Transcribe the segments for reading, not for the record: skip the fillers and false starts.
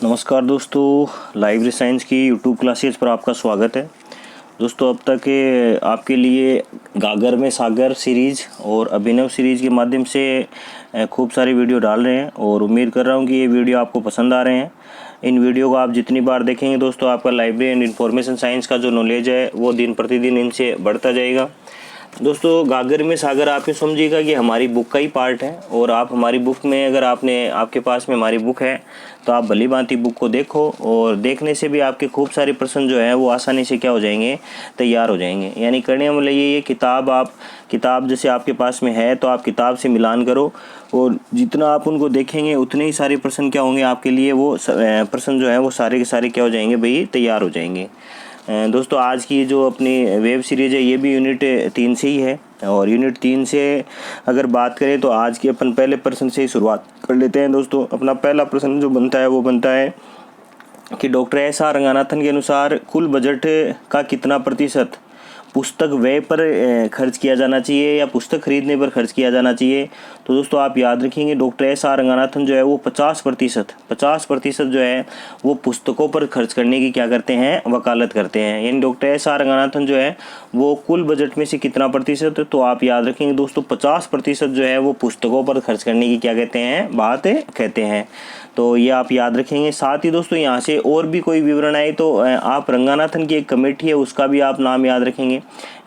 नमस्कार दोस्तों, library science की यूट्यूब क्लासेस पर आपका स्वागत है। दोस्तों, अब तक के आपके लिए गागर में सागर सीरीज़ और अभिनव सीरीज़ के माध्यम से खूब सारी वीडियो डाल रहे हैं और उम्मीद कर रहा हूं कि ये वीडियो आपको पसंद आ रहे हैं। इन वीडियो को आप जितनी बार देखेंगे दोस्तों, आपका लाइब्रेरी एंड इंफॉर्मेशन साइंस का जो नॉलेज है वो दिन प्रतिदिन इनसे बढ़ता जाएगा। दोस्तों, गागर में सागर आप ये समझिएगा कि हमारी बुक का ही पार्ट है और आप हमारी बुक में अगर आपके पास में हमारी बुक है तो आप भली भांति बुक को देखो और देखने से भी आपके खूब सारे प्रश्न जो है वो आसानी से क्या हो जाएंगे, तैयार हो जाएंगे। यानी करने वाला ये किताब जैसे आपके पास में है तो आप किताब से मिलान करो और जितना आप उनको देखेंगे उतने ही सारे प्रश्न क्या होंगे आपके लिए, वो प्रश्न जो है वो सारे के सारे क्या हो जाएंगे भाई, तैयार हो जाएंगे। दोस्तों, आज की जो अपनी वेब सीरीज़ है ये भी यूनिट 3 से ही है और यूनिट 3 से अगर बात करें तो आज के अपन पहले प्रश्न से ही शुरुआत कर लेते हैं। दोस्तों, अपना पहला प्रश्न जो बनता है वो बनता है कि डॉक्टर एस आर रंगानाथन के अनुसार कुल बजट का कितना प्रतिशत पुस्तक व्यय पर खर्च किया जाना चाहिए या पुस्तक खरीदने पर खर्च किया जाना चाहिए। तो दोस्तों, आप याद रखेंगे डॉक्टर एस आर रंगानाथन जो है वो 50% जो है वो पुस्तकों पर खर्च करने की क्या करते हैं, वकालत करते हैं। यानी डॉक्टर एस आर रंगानाथन जो है वो कुल बजट में से कितना प्रतिशत, तो आप याद रखेंगे दोस्तों 50% जो है वो पुस्तकों पर खर्च करने की क्या कहते हैं, बात कहते हैं। तो ये आप याद रखेंगे। साथ ही दोस्तों, यहाँ से और भी कोई विवरण आए तो आप रंगानाथन की एक कमेटी है उसका भी आप नाम याद रखेंगे,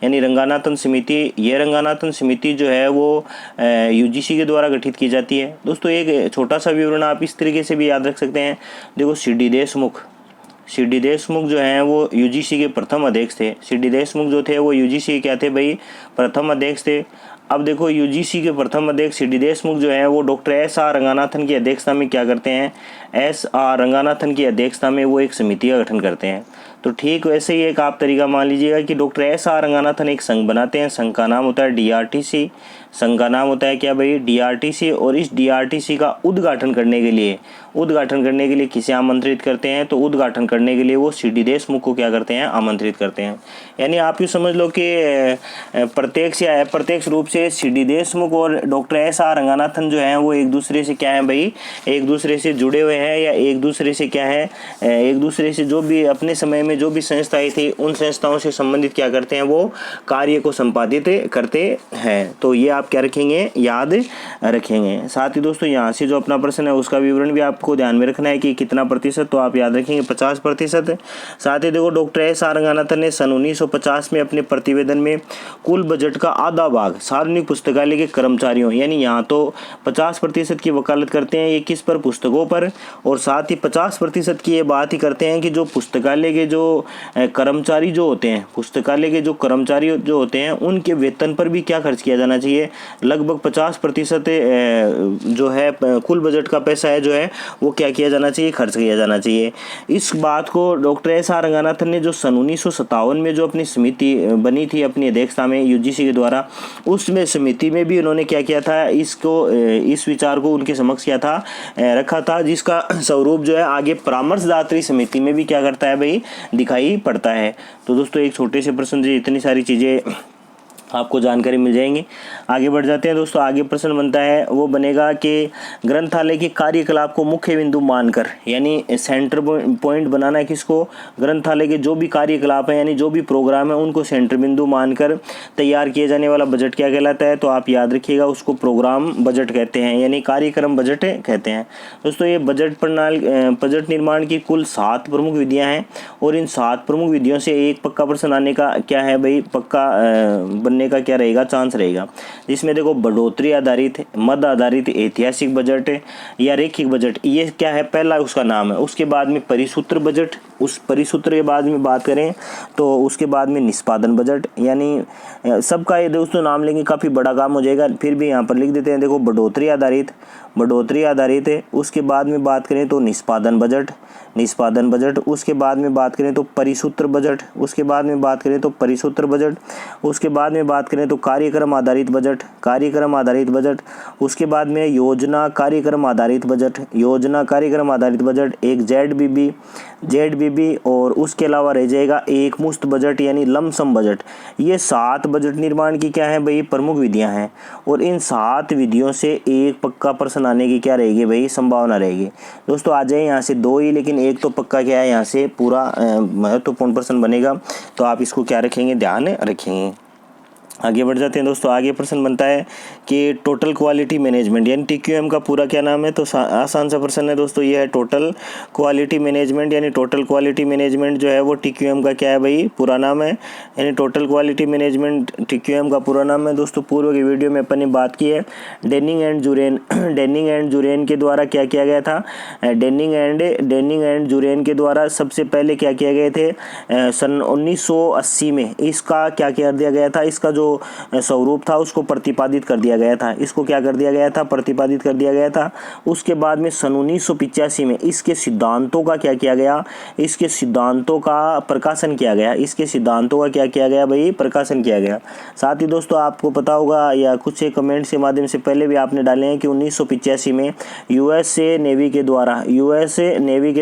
यानी रंगानाथन समिति। ये रंगानाथन समिति जो है वो यूजीसी के द्वारा गठित की जाती है। दोस्तों, एक छोटा सा विवरण आप इस तरीके से भी याद रख सकते हैं। देखो, सी डी देशमुख जो हैं वो यूजीसी के प्रथम अध्यक्ष थे। सी डी देशमुख जो थे वो यूजीसी के क्या थे भाई, प्रथम अध्यक्ष थे। अब देखो, यूजीसी के प्रथम अध्यक्ष सी डी देशमुख जो हैं वो डॉक्टर एस आर रंगानाथन की अध्यक्षता में क्या करते हैं, एस आर रंगानाथन की अध्यक्षता में वो एक समिति का गठन करते हैं। तो ठीक वैसे ही एक आप तरीका मान लीजिएगा कि डॉक्टर एस आर रंगानाथन एक संघ बनाते हैं। संघ का नाम होता है डीआरटीसी। संघ का नाम होता है क्या भाई, डीआरटीसी। और इस डीआरटीसी का उद्घाटन करने के लिए किसे आमंत्रित करते हैं, तो उद्घाटन करने के लिए वो सी डी देशमुख को क्या करते हैं, आमंत्रित करते हैं। यानी आप ये समझ लो कि प्रत्यक्ष या अप्रत्यक्ष रूप से सी डी देशमुख और डॉक्टर एस आर रंगानाथन जो हैं वो एक दूसरे से क्या है भाई, एक दूसरे से जुड़े हुए हैं या एक दूसरे से क्या है, एक दूसरे से जो भी अपने समय में जो भी संस्थाएं थी उन संस्थाओं से संबंधित क्या करते हैं, वो कार्य को संपादित करते हैं। तो ये आप क्या रखेंगे, याद रखेंगे। साथ ही दोस्तों, यहाँ से जो अपना प्रश्न है उसका विवरण भी आपको ध्यान में रखना है कि कितना प्रतिशत, तो आप याद रखेंगे 50%। साथ ही देखो, डॉक्टर एस आर रंगानाथन ने सन 1950 में अपने प्रतिवेदन में कुल बजट का आधा भाग सार्वजनिक पुस्तकालय के कर्मचारियों, यानी यहाँ तो 50% की वकालत करते हैं ये किस पर, पुस्तकों पर। और साथ ही 50% की ये बात ही करते हैं कि जो पुस्तकालय के जो कर्मचारी जो होते हैं, उनके वेतन पर भी क्या खर्च किया जाना चाहिए। लगभग 50% जो है कुल बजट का पैसा है जो है वो क्या किया जाना चाहिए, खर्च किया जाना चाहिए। इस बात को डॉक्टर एस आर रंगानाथन ने जो सन 1957 में जो अपनी समिति बनी थी अपनी अध्यक्षता में यूजीसी के द्वारा, उसमें समिति में भी उन्होंने क्या किया था, इस विचार को उनके समक्ष क्या था, रखा था, जिसका स्वरूप जो है आगे परामर्शदात्री समिति में भी क्या करता है भाई, दिखाई पड़ता है। तो दोस्तों, एक छोटे से प्रश्न से इतनी सारी चीज़ें आपको जानकारी मिल जाएंगी। आगे बढ़ जाते हैं दोस्तों। आगे प्रश्न बनता है वो बनेगा कि ग्रंथालय के कार्यकलाप को मुख्य बिंदु मानकर, यानी सेंटर पॉइंट बनाना है किसको, ग्रंथालय के जो भी कार्यकलाप है यानी जो भी प्रोग्राम है उनको सेंटर बिंदु मानकर तैयार किए जाने वाला बजट क्या कहलाता है, तो आप याद रखिएगा उसको प्रोग्राम बजट कहते हैं, यानी कार्यक्रम बजट कहते हैं। दोस्तों, ये बजट निर्माण की कुल 7 प्रमुख विधियाँ हैं और इन 7 प्रमुख विधियों से एक पक्का प्रश्न आने का क्या है भाई, पक्का बनने का क्या रहेगा, चांस रहेगा। जिसमें देखो, बढ़ोतरी आधारित, मद आधारित, ऐतिहासिक बजट या रैखिक बजट, ये क्या है, पहला उसका नाम है। उसके बाद में परिसूत्र बजट, उस परिसूत्र के बाद में बात करें तो उसके बाद में निष्पादन बजट, यानी सबका ये दोस्तों नाम लेंगे काफ़ी बड़ा काम हो जाएगा, फिर भी यहाँ पर लिख देते हैं। देखो, बढ़ोतरी आधारित है। उसके बाद में बात करें तो निष्पादन बजट, उसके बाद में बात करें तो परिसूत्र बजट, उसके बाद में बात करें तो परिसूत्र बजट, उसके बाद में बात करें तो कार्यक्रम आधारित बजट, कार्यक्रम आधारित बजट। उसके बाद में योजना कार्यक्रम आधारित बजट, योजना कार्यक्रम आधारित बजट, एक जेडबीबी और उसके अलावा रह जाएगा एक मुश्त बजट यानी लमसम बजट। ये 7 बजट निर्माण की क्या है भाई प्रमुख विधियां हैं और इन 7 विधियों से एक पक्का प्रश्न आने की क्या रहेगी भाई संभावना रहेगी। दोस्तों आ जाए यहाँ से 2 ही, लेकिन एक तो पक्का क्या है यहाँ से पूरा महत्वपूर्ण प्रश्न बनेगा, तो आप इसको क्या रखेंगे ध्यान रखेंगे। आगे बढ़ जाते हैं दोस्तों। आगे प्रश्न बनता है कि टोटल क्वालिटी मैनेजमेंट यानी टीक्यूएम का पूरा क्या नाम है, तो आसान सा प्रश्न है दोस्तों, ये है टोटल क्वालिटी मैनेजमेंट। यानी टोटल क्वालिटी मैनेजमेंट जो है वो टीक्यूएम का क्या है भाई पूरा नाम है, यानी टोटल क्वालिटी मैनेजमेंट टीक्यूएम का पूरा नाम है। दोस्तों पूर्व की वीडियो में अपन ने बात की है डेनिंग एंड जुरेन के द्वारा क्या किया गया था, डेनिंग एंड जुरेन के द्वारा सबसे पहले क्या किया गए थे सन 1980 में इसका क्या कर दिया गया था, इसका जो स्वरूप था उसको प्रतिपादित कर दिया गया था, इसको क्या कर दिया गया था प्रतिपादित कर दिया गया था। उसके बाद में सन 1985 में इसके सिद्धांतों का क्या किया गया, इसके सिद्धांतों का प्रकाशन किया गया, इसके सिद्धांतों का क्या किया गया भाई प्रकाशन किया गया। साथ ही दोस्तों आपको पता होगा या कुछ कमेंट के माध्यम से पहले भी आपने डाले हैं कि 1985 में यूएसए नेवी के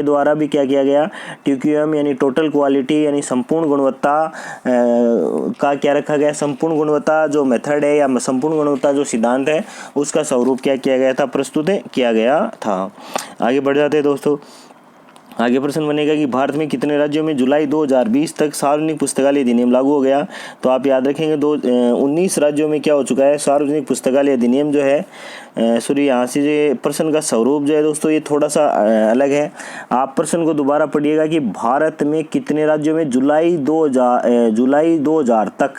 द्वारा भी क्या किया गया टीक्यूएम यानी टोटल क्वालिटी यानी संपूर्ण गुणवत्ता का क्या रखा गया, संपूर्ण गुणवत्ता जो मेथड है या संपूर्ण गुणवत्ता जो सिद्धांत है उसका स्वरूप क्या किया गया था प्रस्तुत किया गया था। आगे बढ़ जाते हैं दोस्तों। आगे प्रश्न बनेगा कि भारत में कितने राज्यों में जुलाई 2020 तक सार्वजनिक पुस्तकालय अधिनियम लागू हो गया, तो आप याद रखेंगे 19 राज्यों में क्या हो चुका है सार्वजनिक पुस्तकालय अधिनियम जो है सॉरी यहाँ से जो प्रश्न का स्वरूप जो है दोस्तों ये थोड़ा सा अलग है। आप प्रश्न को दोबारा पढ़िएगा कि भारत में कितने राज्यों में जुलाई 2000 तक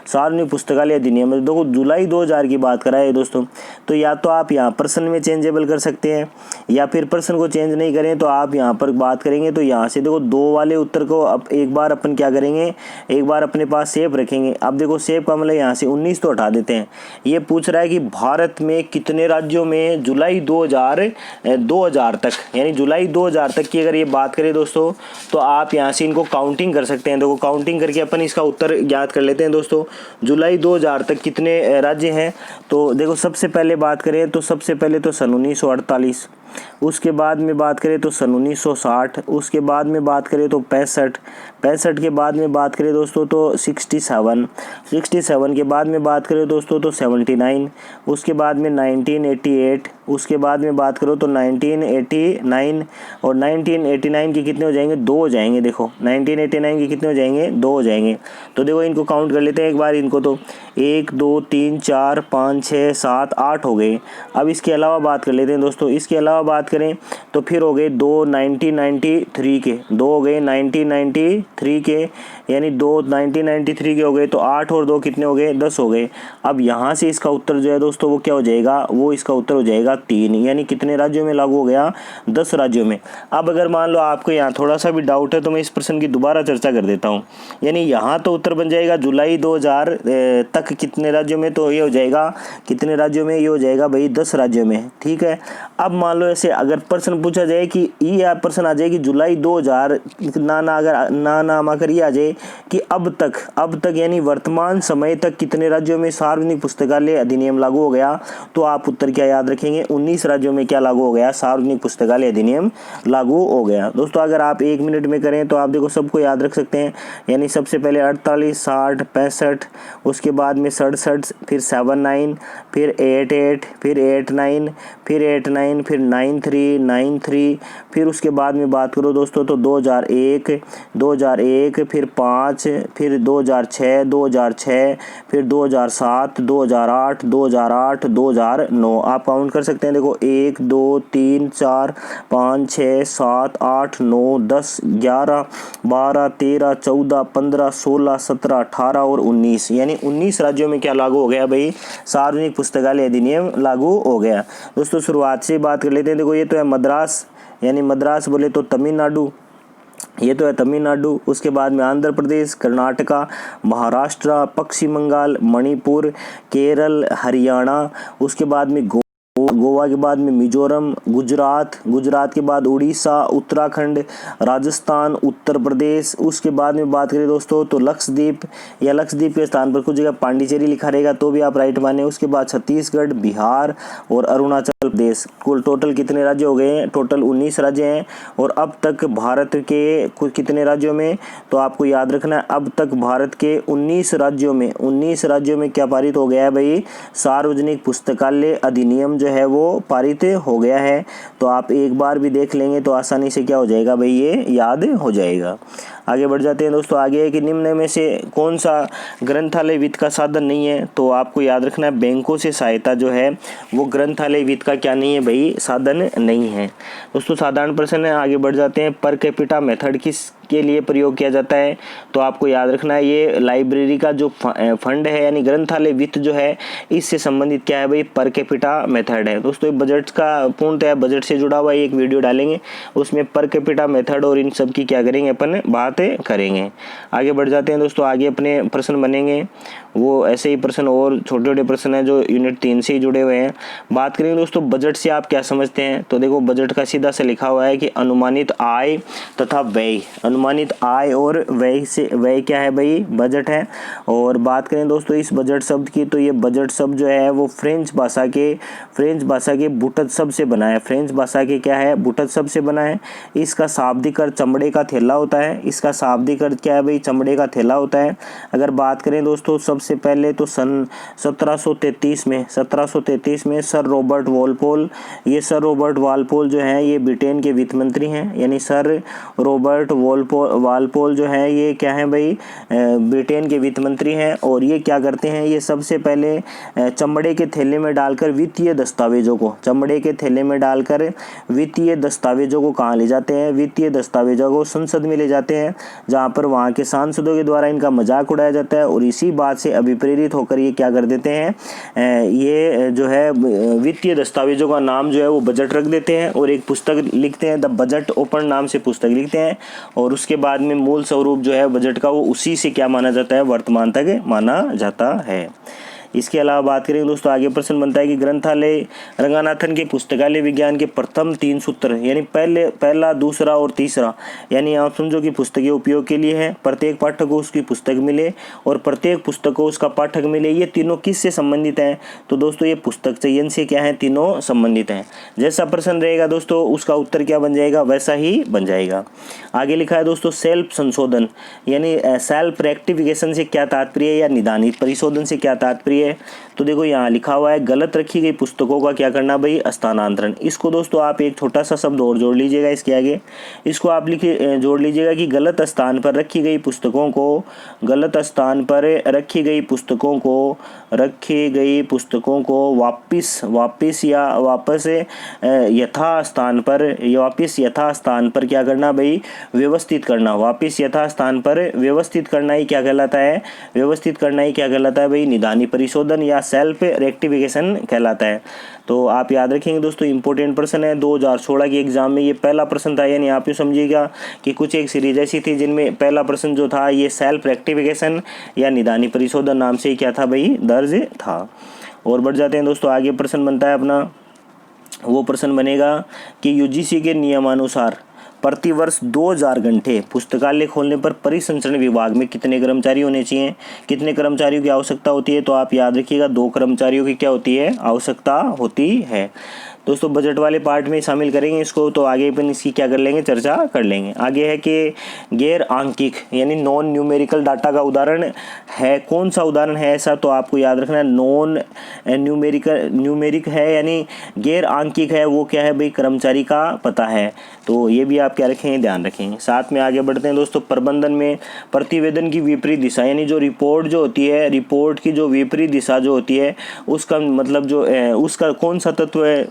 सार्वजनिक पुस्तकालय अधिनियम, देखो जुलाई 2000 की बात करा है दोस्तों, तो या तो आप यहाँ प्रश्न में चेंजेबल कर सकते हैं या फिर प्रश्न को चेंज नहीं करें तो आप यहाँ पर बात करेंगे तो यहाँ से देखो 2 वाले उत्तर को अब एक बार अपन क्या करेंगे, एक बार अपने पास सेव रखेंगे। अब देखो सेव का मतलब यहाँ से 19 तो हटा देते हैं। ये पूछ रहा है कि भारत में कितने राज्यों में जुलाई 2000 तक यानी जुलाई 2000 तक की अगर ये बात करें दोस्तों तो आप यहाँ से इनको काउंटिंग कर सकते हैं। देखो काउंटिंग करके अपन इसका उत्तर ज्ञात कर लेते हैं दोस्तों। जुलाई 2000 तक कितने राज्य हैं, तो देखो सबसे पहले बात करें तो सबसे पहले तो सन 1948, उसके बाद में बात करें तो सन 1960, उसके बाद में बात करें तो 65 के बाद में बात करें दोस्तों तो 67 के बाद में बात करें दोस्तों तो 79, उसके बाद में 1988, उसके बाद में बात करो तो 1989 और 1989 के कितने हो जाएंगे 2 हो जाएंगे। देखो 1989 के कितने हो जाएंगे 2 हो जाएंगे। तो देखो इनको काउंट कर लेते हैं एक बार इनको, तो 1 2 3 4 5 6 7 8 हो गए। अब इसके अलावा बात कर लेते हैं दोस्तों, इसके अलावा बात करें तो फिर हो गए 2 1993 के, 2 हो गए 1993 के यानी 2 1993 के हो गए, तो 8 और 2 कितने हो गए 10 हो गए। अब यहाँ से इसका उत्तर जो है दोस्तों वो क्या हो जाएगा, वो इसका उत्तर हो जाएगा 3, यानी कितने राज्यों में लागू हो गया 10 राज्यों में। अब अगर मान लो आपको यहाँ थोड़ा सा भी डाउट है तो मैं इस प्रश्न की दोबारा चर्चा कर देता हूँ। यानी यहाँ तो उत्तर बन जाएगा जुलाई 2000 तक कितने राज्यों में, तो ये हो जाएगा कितने राज्यों में, ये हो जाएगा भाई 10 राज्यों में। ठीक है। अब मान लो ऐसे अगर प्रश्न पूछा जाए कि ये प्रश्न आ जाए कि जुलाई 2000 नाम आकर ये आ जाए कि अब तक यानी वर्तमान समय तक कितने राज्यों में सार्वजनिक पुस्तकालय अधिनियम लागू हो गया, तो आप उत्तर क्या याद रखेंगे 19 राज्यों में क्या लागू हो गया सार्वजनिक पुस्तकालय अधिनियम लागू हो गया। दोस्तों अगर आप 1 मिनट में करें तो आप देखो सबको याद रख सकते हैं। यानी सबसे पहले 48 60 65, उसके बाद में 67, फिर 79, फिर 88, फिर 89, फिर 89, फिर 93, फिर उसके बाद में बात करो दोस्तों तो 2001, फिर 5, फिर 2006, फिर 2007, 2008, 2009। आप काउंट कर सकते हैं। देखो 1 2 3 4 5 6 7 8 9 10 11 12 13 14 15 16 17 18 और 19, यानी 19 राज्यों में क्या लागू हो गया भाई सार्वजनिक पुस्तकालय अधिनियम लागू हो गया। दोस्तों शुरुआत से बात कर लेते हैं। देखो ये तो है मद्रास, यानी मद्रास बोले तो तमिलनाडु, ये तो है तमिलनाडु। उसके बाद में आंध्र प्रदेश, कर्नाटका, महाराष्ट्र, पश्चिम बंगाल, मणिपुर, केरल, हरियाणा, उसके बाद में गोवा के बाद में मिजोरम, गुजरात के बाद उड़ीसा, उत्तराखंड, राजस्थान, उत्तर प्रदेश। उसके बाद में बात करें दोस्तों तो लक्षद्वीप, या लक्षद्वीप के स्थान पर कुछ जगह पांडिचेरी लिखा रहेगा तो भी आप राइट माने। उसके बाद छत्तीसगढ़, बिहार और अरुणाचल प्रदेश। कुल टोटल कितने राज्य हो गए हैं? टोटल 19 राज्य हैं। और अब तक भारत के कुल कितने राज्यों में, तो आपको याद रखना है अब तक भारत के 19 राज्यों में क्या पारित हो गया है भाई? सार्वजनिक पुस्तकालय अधिनियम जो है वो पारित हो गया है। तो आप एक बार भी देख लेंगे तो आसानी से क्या हो जाएगा भाई? ये याद हो जाएगा। आगे बढ़ जाते हैं दोस्तों। आगे है कि निम्न में से कौन सा ग्रंथालय वित्त का साधन नहीं है? तो आपको याद रखना है बैंकों से सहायता जो है वो ग्रंथालय वित्त का क्या नहीं है भाई? साधन नहीं है। दोस्तों साधारण प्रश्न है, आगे बढ़ जाते हैं। पर कैपिटा मेथड किस के लिए प्रयोग किया जाता है? तो आपको याद रखना है ये लाइब्रेरी का जो फंड है यानी ग्रंथालय वित्त जो है इससे संबंधित क्या है भाई? पर कैपिटा मेथड है। दोस्तों बजट का पूर्णतः बजट से जुड़ा हुआ एक वीडियो डालेंगे, उसमें पर कैपिटा मेथड और इन सब की क्या करेंगे अपन? बातें करेंगे। आगे बढ़ जाते हैं दोस्तों। आगे अपने प्रश्न बनेंगे वो ऐसे ही प्रश्न और छोटे छोटे प्रश्न हैं जो यूनिट 3 से ही जुड़े हुए हैं। बात करेंगे दोस्तों बजट से आप क्या समझते हैं? तो देखो बजट का सीधा से लिखा हुआ है कि अनुमानित आय तथा व्यय। अनुमानित आय और व्यय से, व्यय क्या है भाई? बजट है। और बात करें दोस्तों इस बजट शब्द की, तो ये बजट शब्द जो है वो फ्रेंच भाषा के बुटत शब्द से बना है। फ्रेंच भाषा के क्या है? बुटत शब्द से बना है। इसका शाब्दिक अर्थ चमड़े का थैला होता है। इसका शाब्दिक अर्थ क्या है भाई? चमड़े का थैला होता है। अगर बात करें दोस्तों सबसे पहले तो सन 1733 में सर रॉबर्ट वालपोल जो है ये ब्रिटेन के वित्त मंत्री हैं। यानी सर रॉबर्ट वालपोल जो है ये क्या है भाई? ब्रिटेन के वित्त मंत्री हैं। और ये क्या करते हैं? ये सबसे पहले चमड़े के थैले में डालकर वित्तीय दस्तावेजों को कहाँ ले जाते हैं? वित्तीय दस्तावेजों को संसद में ले जाते हैं, जहाँ पर वहाँ के सांसदों के द्वारा इनका मजाक उड़ाया जाता है। और इसी बात से अभिप्रेरित होकर ये क्या कर देते हैं? ये जो है वित्तीय दस्तावेजों का नाम जो है वो बजट रख देते हैं और एक पुस्तक लिखते हैं, द बजट ओपन नाम से पुस्तक लिखते हैं। और उसके बाद में मूल स्वरूप जो है बजट का वो उसी से क्या माना जाता है? वर्तमान तक माना जाता है। इसके अलावा बात करें दोस्तों आगे प्रश्न बनता है कि ग्रंथालय रंगनाथन के पुस्तकालय विज्ञान के प्रथम 3 सूत्र यानी पहला, दूसरा और तीसरा, यानी आप समझो कि पुस्तकें उपयोग के लिए है, प्रत्येक पाठक को उसकी पुस्तक मिले और प्रत्येक पुस्तक को उसका पाठक मिले, ये तीनों किससे संबंधित हैं? तो दोस्तों ये पुस्तक चयन से क्या है? तीनों संबंधित हैं। जैसा प्रश्न रहेगा दोस्तों उसका उत्तर क्या बन जाएगा? वैसा ही बन जाएगा। आगे लिखा है दोस्तों सेल्फ संशोधन यानी सेल्फ रेक्टिफिकेशन से क्या तात्पर्य है, या निदानित परिशोधन से क्या तात्पर्य है? तो देखो यहाँ लिखा हुआ है गलत रखी गई पुस्तकों का क्या करना भाई? स्थानांतरण। इसको दोस्तों आप एक छोटा सा शब्द और जोड़ लीजिएगा इसके आगे, इसको आप जोड़ लीजिएगा कि गलत स्थान पर रखी गई पुस्तकों को वापस यथा स्थान पर क्या करना भाई? व्यवस्थित करना। वापस यथा स्थान पर व्यवस्थित करना ही क्या कहलाता है? भाई? निदानी परिशोधन या सेल्फ रेक्टिफिकेशन कहलाता है। तो आप याद रखेंगे दोस्तों इंपॉर्टेंट प्रश्न है। 2016 के एग्जाम में ये पहला प्रश्न था। यानी आप यूँ समझिएगा कि कुछ एक सीरीज ऐसी थी जिनमें पहला प्रश्न जो था ये सेल्फ रेक्टिफिकेशन या निदानी परिशोधन नाम से ही क्या था भाई? दर्ज था। और बढ़ जाते हैं दोस्तों आगे प्रश्न बनता है अपना, वो प्रश्न बनेगा कि यूजीसी के नियमानुसार प्रतिवर्ष 2000 घंटे पुस्तकालय खोलने पर परिसंचरण विभाग में कितने कर्मचारी होने चाहिए? कितने कर्मचारियों की आवश्यकता होती है? तो आप याद रखिएगा 2 कर्मचारियों की क्या होती है? आवश्यकता होती है। दोस्तों बजट वाले पार्ट में शामिल करेंगे इसको, तो आगे अपन इसकी क्या कर लेंगे? चर्चा कर लेंगे। आगे है कि गैर आंकिक यानी नॉन न्यूमेरिकल डाटा का उदाहरण है। कौन सा उदाहरण है ऐसा? तो आपको याद रखना है नॉन न्यूमेरिक है यानी गैर आंकिक है, वो क्या है भाई? कर्मचारी का पता है। तो ये भी आप क्या रखेंगे? ध्यान रखेंगे। साथ में आगे बढ़ते हैं दोस्तों प्रबंधन में प्रतिवेदन की विपरीत दिशा यानी जो रिपोर्ट जो होती है, रिपोर्ट की जो विपरीत दिशा जो होती है उसका मतलब जो उसका कौन सा तत्व है?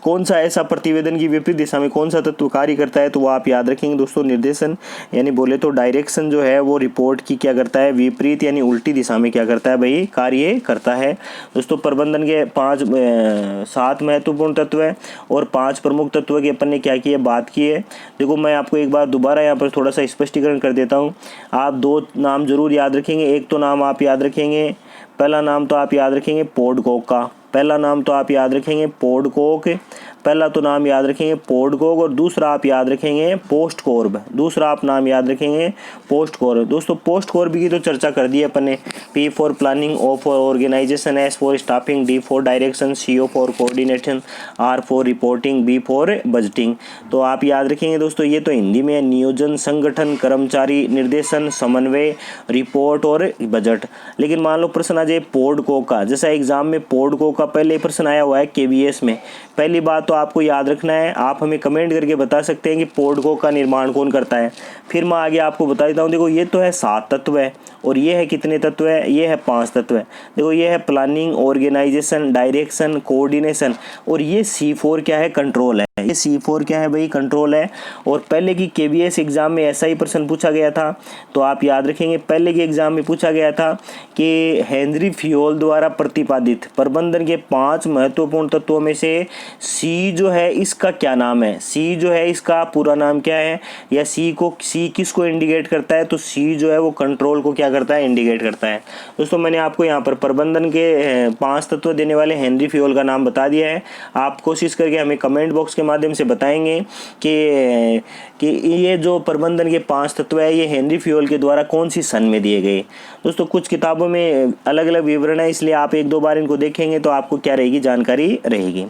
कौन सा ऐसा प्रतिवेदन की विपरीत दिशा में कौन सा तत्व कार्य करता है? तो वो आप याद रखेंगे दोस्तों निर्देशन यानी बोले तो डायरेक्शन जो है वो रिपोर्ट की क्या करता है? विपरीत यानी उल्टी दिशा में क्या करता है भाई? कार्य करता है। दोस्तों प्रबंधन के 7 महत्वपूर्ण तत्व है और 5 प्रमुख तत्व की अपन ने क्या की है? बात की है। देखो मैं आपको एक बार दोबारा यहाँ पर थोड़ा सा स्पष्टीकरण कर देता हूँ। आप 2 नाम जरूर याद रखेंगे। एक तो नाम आप याद रखेंगे, पहला नाम तो आप याद रखेंगे पोडकॉक का, पहला नाम तो आप याद रखेंगे पोडकॉक, पहला तो नाम याद रखेंगे पोडकॉक, और दूसरा आप याद रखेंगे पोस्टकॉर्ब, दूसरा आप नाम याद रखेंगे पोस्टकॉर्ब। दोस्तों पोस्टकॉर्ब की तो चर्चा कर दी है अपन ने। P for planning, O for organisation, S for staffing, D for direction, CO for coordination, R for reporting, B for budgeting. तो आप याद रखेंगे दोस्तों, ये तो हिंदी में नियोजन, संगठन, कर्मचारी, निर्देशन, समन्वय, रिपोर्ट और बजट। लेकिन मान लो प्रश्न आ जाए पोडकॉक का, जैसा एग्जाम में पोडकॉक का पहले प्रश्न आया हुआ है KVS में। पहली बात तो आपको याद रखना है, आप हमें कमेंट करके बता सकते हैं कि पोडकॉक का निर्माण कौन करता है। फिर मैं आगे आपको बता देता हूँ। देखो ये तो है 7 तत्व है, और ये है कितने तत्व है, ये है 5 तत्व है। देखो ये है प्लानिंग, ऑर्गेनाइजेशन, डायरेक्शन, कोऑर्डिनेशन, और ये C4 क्या है, कंट्रोल है। ये C4 क्या है भाई, कंट्रोल है। और पहले की KVS एग्जाम में ऐसा ही प्रश्न पूछा गया था, तो आप याद रखेंगे पहले के एग्जाम में पूछा गया था कि हेनरी फियोल द्वारा प्रतिपादित प्रबंधन के 5 महत्वपूर्ण तत्वों में से C जो है इसका क्या नाम है, C जो है इसका पूरा नाम क्या है, या C किसको इंडिकेट करता है, तो C जो है वो कंट्रोल को क्या करता है, इंडिकेट करता है। दोस्तों मैंने आपको यहाँ पर प्रबंधन के 5 तत्व देने वाले हेनरी फियोल का नाम बता दिया है। आप कोशिश करके हमें कमेंट बॉक्स के माध्यम से बताएंगे कि ये जो प्रबंधन के 5 तत्व है ये हेनरी फियोल के द्वारा कौन सी सन में दिए गए। दोस्तों कुछ किताबों में अलग अलग विवरण है, इसलिए आप 1-2 बार इनको देखेंगे तो आपको क्या रहेगी, जानकारी रहेगी।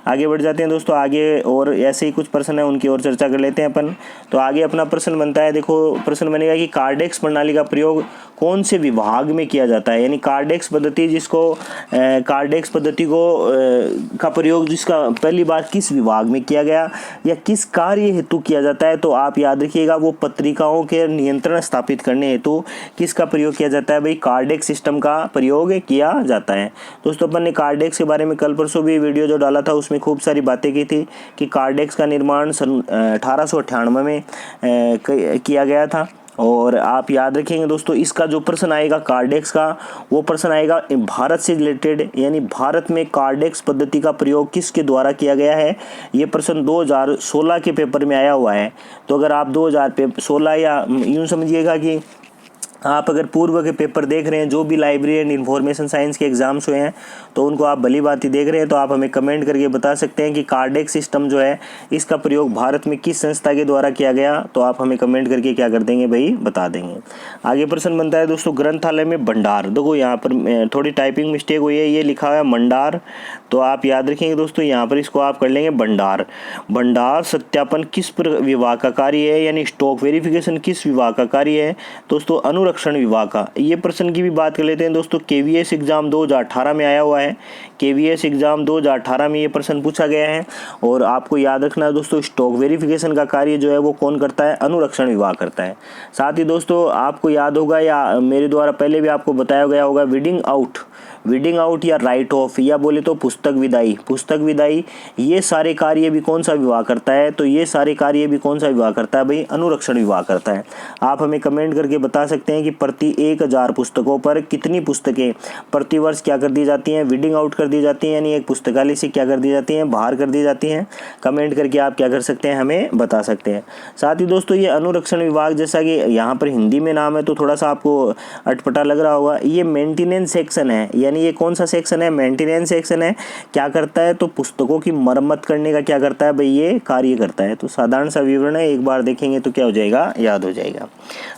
आगे बढ़ जाते हैं दोस्तों, आगे और ऐसे ही कुछ प्रश्न है उनकी और चर्चा कर लेते हैं अपन। तो आगे अपना प्रश्न बनता है, देखो प्रश्न बनेगा कि कार्डेक्स प्रणाली का प्रयोग कौन से विभाग में किया जाता है, यानी कार्डेक्स पद्धति जिसको कार्डेक्स पद्धति को का प्रयोग जिसका पहली बार किस विभाग में किया गया या किस कार्य हेतु किया जाता है। तो आप याद रखिएगा वो पत्रिकाओं के नियंत्रण स्थापित करने हेतु किसका प्रयोग किया जाता है भाई, कार्डेक्स सिस्टम का प्रयोग किया जाता है। दोस्तों अपन ने कार्डेक्स के बारे में कल परसों भी वीडियो जो डाला था उसमें खूब सारी बातें की थी कि कार्डेक्स का निर्माण सन 1898 में किया गया था। और आप याद रखेंगे दोस्तों इसका जो प्रश्न आएगा कार्डेक्स का, वो प्रश्न आएगा भारत से रिलेटेड, यानी भारत में कार्डेक्स पद्धति का प्रयोग किसके द्वारा किया गया है। ये प्रश्न 2016 के पेपर में आया हुआ है। तो अगर आप 2016 या यूँ समझिएगा कि आप अगर पूर्व के पेपर देख रहे हैं, जो भी लाइब्रेरी एंड इन्फॉर्मेशन साइंस के एग्जाम्स हुए हैं तो उनको आप भली बात ही देख रहे हैं, तो आप हमें कमेंट करके बता सकते हैं कि कार्डेक्स सिस्टम जो है इसका प्रयोग भारत में किस संस्था के द्वारा किया गया। तो आप हमें कमेंट करके क्या कर देंगे भाई, बता देंगे। आगे प्रश्न बनता है दोस्तों ग्रंथालय में भंडार। देखो यहाँ पर थोड़ी टाइपिंग मिस्टेक हुई है, ये लिखा हुआ है मंडार, तो आप याद रखेंगे दोस्तों यहाँ पर इसको आप कर लेंगे भंडार। भंडार सत्यापन किस विभाग का कार्य है, यानी स्टॉक वेरिफिकेशन किस विभाग का कार्य है दोस्तों, अनुरक्षण विभाग का। ये प्रश्न की भी बात कर लेते हैं दोस्तों, KVS एग्जाम 2018 में आया हुआ है। KVS एग्जाम 2018 में ये प्रश्न पूछा गया है। और आपको याद रखना है दोस्तों स्टॉक वेरिफिकेशन का कार्य जो है वो कौन करता है, अनुरक्षण विभाग करता है। साथ ही दोस्तों आपको याद होगा या मेरे द्वारा पहले भी आपको बताया गया होगा, वीडिंग आउट या राइट ऑफ या बोले तो पुस्तक विदाई ये सारे कार्य भी कौन सा विभाग करता है, तो ये सारे कार्य भी कौन सा विभाग करता है भाई, अनुरक्षण विभाग करता है। आप हमें कमेंट करके बता सकते हैं कि प्रति 1000 पुस्तकों पर कितनी पुस्तकें प्रतिवर्ष क्या कर दी जाती हैं, वीडिंग आउट कर दी जाती हैं, यानी एक पुस्तकालय से क्या कर दी जाती हैं, बाहर कर दी जाती हैं। कमेंट करके आप क्या कर सकते हैं, हमें बता सकते हैं। साथ ही दोस्तों ये अनुरक्षण विभाग, जैसा कि यहाँ पर हिंदी में नाम है तो थोड़ा सा आपको अटपटा लग रहा होगा, ये मेंटेनेंस सेक्शन है, यानी ये कौन सा सेक्शन है, मेंटेनेंस सेक्शन है। क्या करता है, तो पुस्तकों की मरम्मत करने का क्या करता है भाई, ये कार्य करता है। तो साधारण सा विवरण है, एक बार देखेंगे तो क्या हो जाएगा, याद हो जाएगा।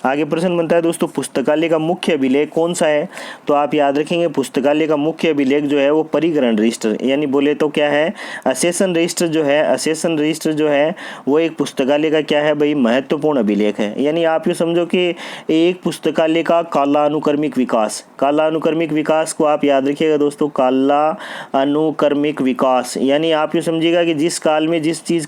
आगे प्रश्न बनता है दोस्तों पुस्तकालय का मुख्य अभिलेख कौन सा है, तो आप याद रखेंगे पुस्तकालय का मुख्य अभिलेख जो है वो परिग्रहण रजिस्टर, यानी बोले तो क्या है, असेसन रजिस्टर जो है, असेसन रजिस्टर जो है वो एक पुस्तकालय का क्या है भाई, महत्वपूर्ण अभिलेख है। यानी आप ये समझो कि एक पुस्तकालय का कालानुक्रमिक विकास को आप याद रखिएगा दोस्तों, काला अनुक्रमिक विकास, यानी आप ये समझिएगा कि जिस काल में जिस चीज़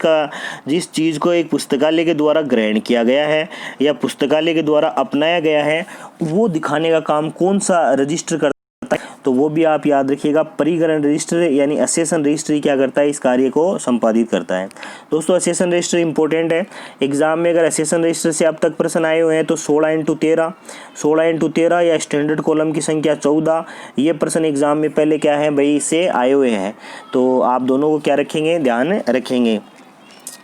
को एक पुस्तकालय के द्वारा ग्रहण किया गया है या पुस्तकालय के द्वारा अपनाया गया है, वो दिखाने का काम कौन सा रजिस्टर करता है, तो वो भी आप याद रखिएगा परिग्रहण रजिस्टर, यानी असेसन रजिस्टर क्या करता है, इस कार्य को संपादित करता है। दोस्तों असेसन रजिस्टर इंपॉर्टेंट है, एग्जाम में अगर असेसन रजिस्टर से अब तक प्रश्न आए हुए हैं तो 16x13 या स्टैंडर्ड कॉलम की संख्या 14, ये प्रश्न एग्जाम में पहले क्या है भाई, से आए हुए हैं। तो आप दोनों को क्या रखेंगे, ध्यान रखेंगे।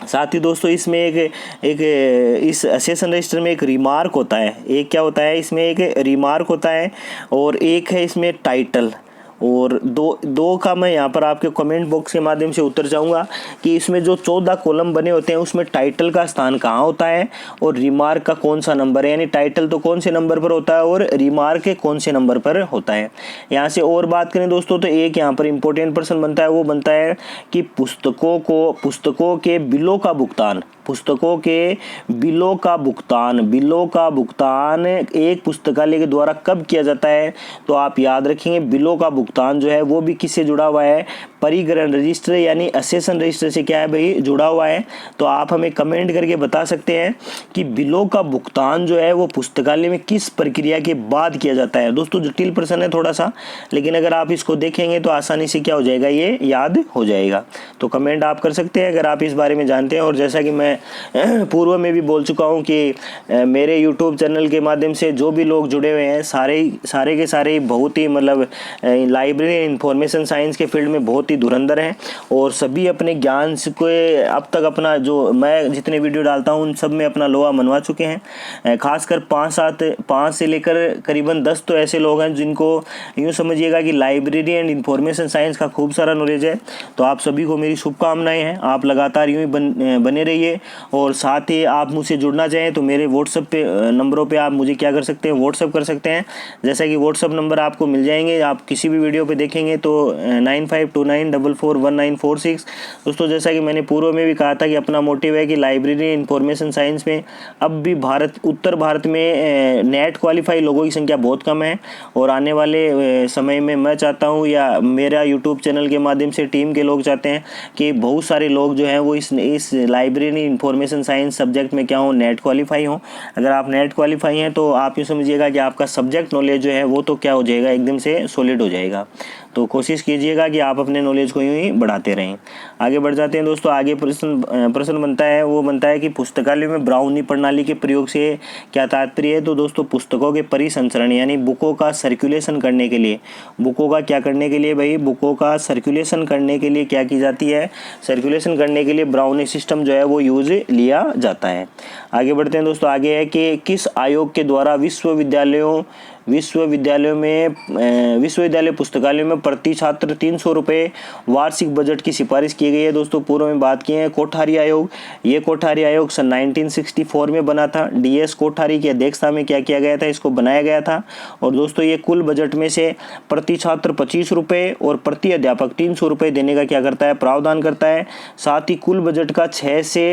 साथ ही दोस्तों इसमें एक इस असेसन रजिस्टर में एक रिमार्क होता है, एक क्या होता है, इसमें एक रिमार्क होता है और एक है इसमें टाइटल, और दो का मैं यहाँ पर आपके कमेंट बॉक्स के माध्यम से उत्तर चाहूँगा कि इसमें जो 14 कॉलम बने होते हैं उसमें टाइटल का स्थान कहाँ होता है और रिमार्क का कौन सा नंबर है, यानी टाइटल तो कौन से नंबर पर होता है और रिमार्क कौन से नंबर पर होता है। यहाँ से और बात करें दोस्तों तो एक यहाँ पर इंपॉर्टेंट प्रश्न बनता है, वो बनता है कि पुस्तकों के बिलों का भुगतान, पुस्तकों के बिलों का भुगतान एक पुस्तकालय के द्वारा कब किया जाता है। तो आप याद रखेंगे बिलों का भुगतान जो है वो भी किससे जुड़ा हुआ है, परिग्रहण रजिस्टर यानी असेसन रजिस्टर से क्या है भाई, जुड़ा हुआ है। तो आप हमें कमेंट करके बता सकते हैं कि बिलों का भुगतान जो है वो पुस्तकालय में किस प्रक्रिया के बाद किया जाता है। दोस्तों जटिल प्रश्न है थोड़ा सा, लेकिन अगर आप इसको देखेंगे तो आसानी से क्या हो जाएगा, ये याद हो जाएगा। तो कमेंट आप कर सकते हैं अगर आप इस बारे में जानते हैं। और जैसा कि मैं पूर्व में भी बोल चुका हूं कि मेरे YouTube चैनल के माध्यम से जो भी लोग जुड़े हुए हैं सारे के सारे बहुत ही मतलब लाइब्रेरी इंफॉर्मेशन साइंस के फील्ड में बहुत ही धुरंधर हैं और सभी अपने ज्ञान को अब तक अपना जो मैं जितने वीडियो डालता हूं उन सब में अपना लोहा मनवा चुके हैं। खासकर 5 से लेकर करीबन 10 तो ऐसे लोग हैं जिनको यूँ समझिएगा कि लाइब्रेरी एंड इंफॉर्मेशन साइंस का खूब सारा नॉलेज है। तो आप सभी को मेरी शुभकामनाएं हैं, आप लगातार यूँ ही बने रहिए। और साथ ही आप मुझसे जुड़ना चाहें तो मेरे व्हाट्सएप पे नंबरों पे आप मुझे क्या कर सकते हैं, व्हाट्सएप कर सकते हैं। जैसा कि व्हाट्सएप नंबर आपको मिल जाएंगे, आप किसी भी वीडियो पे देखेंगे तो 9529441946। दोस्तों जैसा कि मैंने पूर्व में भी कहा था कि अपना मोटिव है कि लाइब्रेरी इंफॉर्मेशन साइंस में अब भी उत्तर भारत में नेट क्वालिफाई लोगों की संख्या बहुत कम है और आने वाले समय में मैं चाहता हूँ या मेरा यूट्यूब चैनल के माध्यम से टीम के लोग चाहते हैं कि बहुत सारे लोग जो हैं वो इस लाइब्रेरी इंफॉर्मेशन साइंस सब्जेक्ट में क्या हो, नेट क्वालिफाई हो। अगर आप नेट क्वालिफाई हैं तो आप यूँ समझिएगा कि आपका सब्जेक्ट नॉलेज जो है वो तो क्या हो जाएगा, एकदम से सॉलिड हो जाएगा। तो कोशिश कीजिएगा कि आप अपने नॉलेज को यूँ ही बढ़ाते रहें। आगे बढ़ जाते हैं दोस्तों। आगे प्रश्न बनता है, वो बनता है कि पुस्तकालय में ब्राउनी प्रणाली के प्रयोग से क्या तात्पर्य है। तो दोस्तों पुस्तकों के परिसंचरण यानी बुकों का सर्कुलेशन करने के लिए, बुकों का क्या करने के लिए भाई, बुकों का सर्कुलेशन करने के लिए क्या की जाती है, सर्कुलेशन करने के लिए ब्राउनी सिस्टम जो है वो यूज लिया जाता है। आगे बढ़ते हैं दोस्तों। आगे है कि किस आयोग के द्वारा विश्वविद्यालय पुस्तकालय में प्रति छात्र 300 रुपये वार्षिक बजट की सिफारिश की गई है। दोस्तों पूर्व में बात की है कोठारी आयोग। ये कोठारी आयोग सन 1964 में बना था। DS कोठारी की अध्यक्षता में क्या किया गया था, इसको बनाया गया था। और दोस्तों ये कुल बजट में से प्रति छात्र 25 रुपये और प्रति अध्यापक 300 रुपये देने का क्या करता है, प्रावधान करता है। साथ ही कुल बजट का 6 से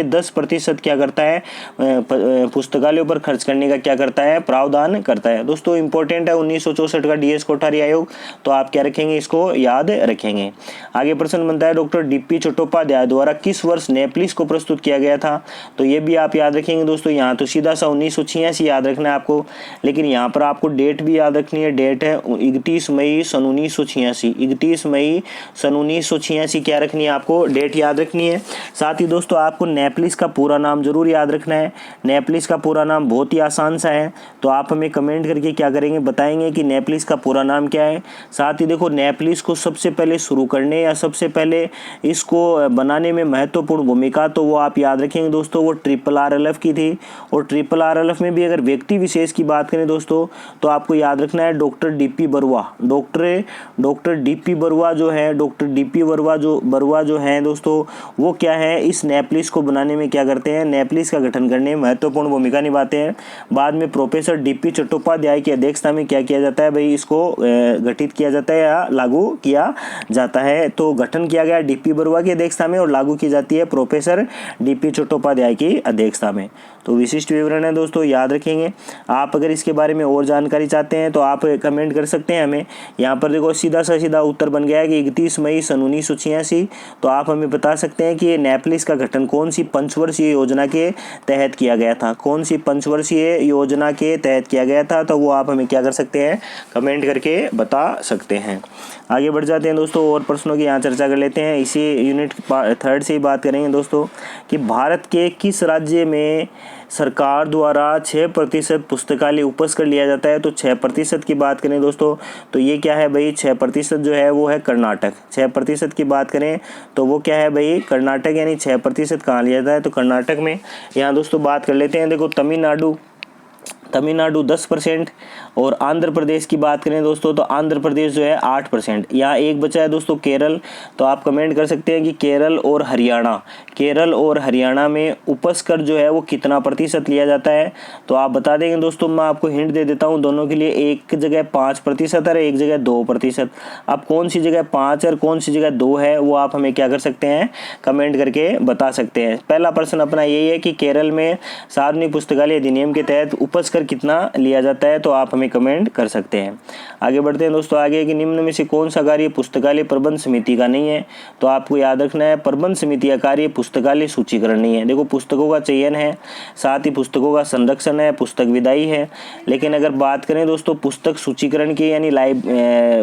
10% क्या करता है, पुस्तकालयों पर खर्च करने का क्या करता है, प्रावधान करता है। दोस्तों इंपॉर्टेंट है 1964 का DS कोठारी आयोग, तो आप क्या रखेंगे, इसको याद रखेंगे। आगे प्रश्न बनता है डॉक्टर DP चट्टोपाध्याय द्वारा किस वर्ष नेपलिस को प्रस्तुत किया गया था। तो ये भी आप याद रखेंगे दोस्तों। यहाँ तो सीधा सा 1986 याद रखना है आपको, लेकिन यहाँ पर आपको डेट भी याद रखनी है। डेट है 31 मई सन 1986। 31 मई सन 1986 क्या रखनी है आपको, डेट याद रखनी है। साथ ही दोस्तों आपको नेपलिस का पूरा नाम जरूर याद रखना है। नेपलिस का पूरा नाम बहुत ही आसान सा है, तो आप हमें कमेंट करके क्या करेंगे, बताएंगे कि नेपलिस का पूरा नाम क्या है। साथ ही देखो नेपलिस को सबसे पहले शुरू करने या सबसे पहले इसको बनाने में महत्वपूर्ण भूमिका तो वो आप याद रखेंगे दोस्तों, वो RRRLF की थी। और RRRLF में भी अगर व्यक्ति विशेष की बात करें दोस्तों तो आपको याद रखना है doctor DP Barua. Doctor DP Barua जो है, डॉक्टर DP बरुआ जो है दोस्तों, वो क्या है, इस नेपलिस को बनाने में क्या करते हैं, नेपलिस का गठन करने में महत्वपूर्ण भूमिका निभाते हैं। बाद में प्रोफेसर DP चट्टोपाध्याय की अध्यक्षता में क्या किया जाता है भाई, इसको गठित किया जाता है या लागू किया जाता है। तो गठन किया गया DP बरुआ की अध्यक्षता में और लागू की जाती है प्रोफेसर DP चट्टोपाध्याय की अध्यक्षता में। तो विशिष्ट विवरण है दोस्तों, याद रखेंगे। आप अगर इसके बारे में और जानकारी चाहते हैं तो आप कमेंट कर सकते हैं हमें। यहाँ पर देखो सीधा उत्तर बन गया है कि 31 मई सन 1986। तो आप हमें बता सकते हैं कि ये नेपलिस का गठन कौन सी पंचवर्षीय योजना के तहत किया गया था, कौन सी पंचवर्षीय योजना के तहत किया गया था। तो वो आप हमें क्या कर सकते हैं, कमेंट करके बता सकते हैं। आगे बढ़ जाते हैं दोस्तों और प्रश्नों की यहाँ चर्चा कर लेते हैं। इसी यूनिट 3 से ही बात करेंगे दोस्तों कि भारत के किस राज्य में सरकार द्वारा 6% पुस्तकालय उपज कर लिया जाता है। तो 6% की बात करें दोस्तों तो ये क्या है भाई, 6% जो है वो है कर्नाटक। 6% की बात करें तो वो क्या है भाई, कर्नाटक। यानी 6% कहाँ लिया जाता है, तो कर्नाटक में। यहाँ दोस्तों बात कर लेते हैं, देखो तमिलनाडु 10% और आंध्र प्रदेश की बात करें दोस्तों तो आंध्र प्रदेश जो है 8%। यहाँ एक बचा है दोस्तों केरल, तो आप कमेंट कर सकते हैं कि केरल और हरियाणा में उपज कर जो है वो कितना प्रतिशत लिया जाता है। तो आप बता देंगे दोस्तों, मैं आपको हिंट दे देता हूँ, दोनों के लिए एक जगह 5% और एक जगह 2%। अब कौन सी जगह 5 और कौन सी जगह 2 है वो आप हमें क्या कर सकते हैं, कमेंट करके बता सकते हैं। पहला प्रश्न अपना यही है कि केरल में सार्वजनिक पुस्तकालय अधिनियम के तहत उपज कर कितना लिया जाता है, तो आप हमें कमेंट कर सकते हैं। आगे बढ़ते हैं दोस्तों, आगे कि निम्न में से कौन सा कार्य पुस्तकालय प्रबंध समिति का नहीं है, तो आपको याद रखना है प्रबंध समिति का कार्य पुस्तकालय सूचीकरण नहीं है। देखो पुस्तकों का चयन है, साथ ही पुस्तकों का संरक्षण है, पुस्तक विदाई है, लेकिन अगर बात करें दोस्तों पुस्तक सूचीकरण की यानी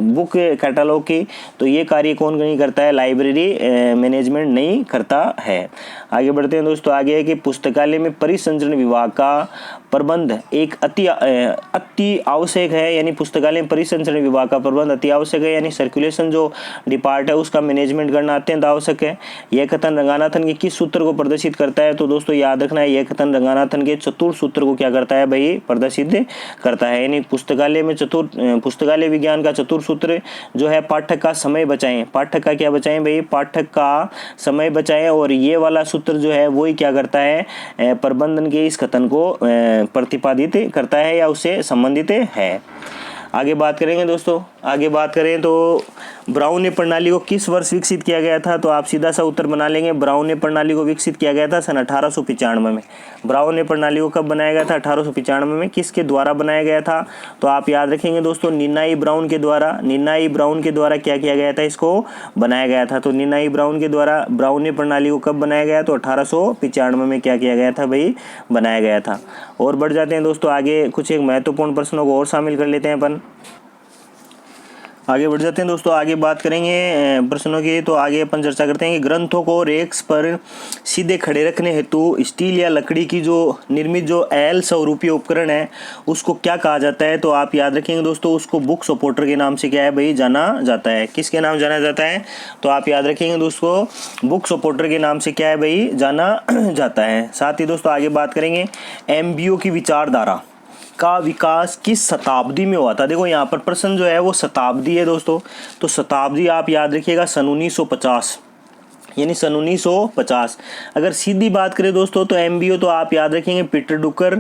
बुक कैटलॉग की, तो ये कार्य कौन नहीं करता है, लाइब्रेरी मैनेजमेंट नहीं करता है। आगे बढ़ते हैं दोस्तों, आगे है कि पुस्तकालय में परिसंचरण विभाग का प्रबंध एक अति आवश्यक है, यानी पुस्तकालय में परिसंचरण विभाग का प्रबंध अति आवश्यक है, यानी सर्कुलेशन जो डिपार्ट है उसका मैनेजमेंट करना अत्यंत आवश्यक है। यह कथन रंगानाथन के किस सूत्र को प्रदर्शित करता है, तो दोस्तों याद रखना है, यह कथन रंगानाथन के चतुर्थ सूत्र को क्या करता है भाई, प्रदर्शित करता है। यानी पुस्तकालय विज्ञान का चतुर्थ सूत्र जो है पाठक का समय बचाएं, पाठक का क्या बचाएं भाई, पाठक का समय बचाएं, और ये वाला सूत्र जो है वही क्या करता है, प्रबंधन के इस कथन को प्रतिपादित करता है या उससे संबंधित है। आगे बात करेंगे दोस्तों, आगे बात करें तो ब्राउन प्रणाली को किस वर्ष विकसित किया गया था, तो आप सीधा सा उत्तर बना लेंगे। ब्राउन प्रणाली को विकसित किया गया था सन 1895 में। ब्राउन प्रणाली को कब बनाया गया था, 1895 में। किसके द्वारा बनाया गया था, तो आप याद रखेंगे दोस्तों निनाई ब्राउन के द्वारा क्या किया गया था, इसको बनाया गया था। तो निनाई ब्राउन के द्वारा ब्राउन प्रणाली को कब बनाया गया, तो 1895 में क्या किया गया था भाई, बनाया गया था। और बढ़ जाते हैं दोस्तों आगे, कुछ एक महत्वपूर्ण प्रश्नों को और शामिल कर लेते हैं अपन। आगे बढ़ जाते हैं दोस्तों, आगे बात करेंगे प्रश्नों की। तो आगे अपन चर्चा करते हैं कि ग्रंथों को रेक्स पर सीधे खड़े रखने हेतु स्टील या लकड़ी की जो निर्मित जो एल स्वरूपीय उपकरण है उसको क्या कहा जाता है, तो आप याद रखेंगे दोस्तों उसको बुक सपोर्टर के नाम से क्या है भाई, जाना जाता है। किसके नाम जाना जाता है, तो आप याद रखेंगे दोस्तों बुक सपोर्टर के नाम से क्या है भाई, जाना जाता है। साथ ही दोस्तों आगे बात करेंगे MBO की विचारधारा का विकास किस शताब्दी में हुआ था। देखो यहाँ पर प्रश्न जो है वो शताब्दी है दोस्तों, तो शताब्दी आप याद रखिएगा सन 1950, यानी सन 1950। अगर सीधी बात करें दोस्तों तो MBO तो आप याद रखेंगे पीटर डुकर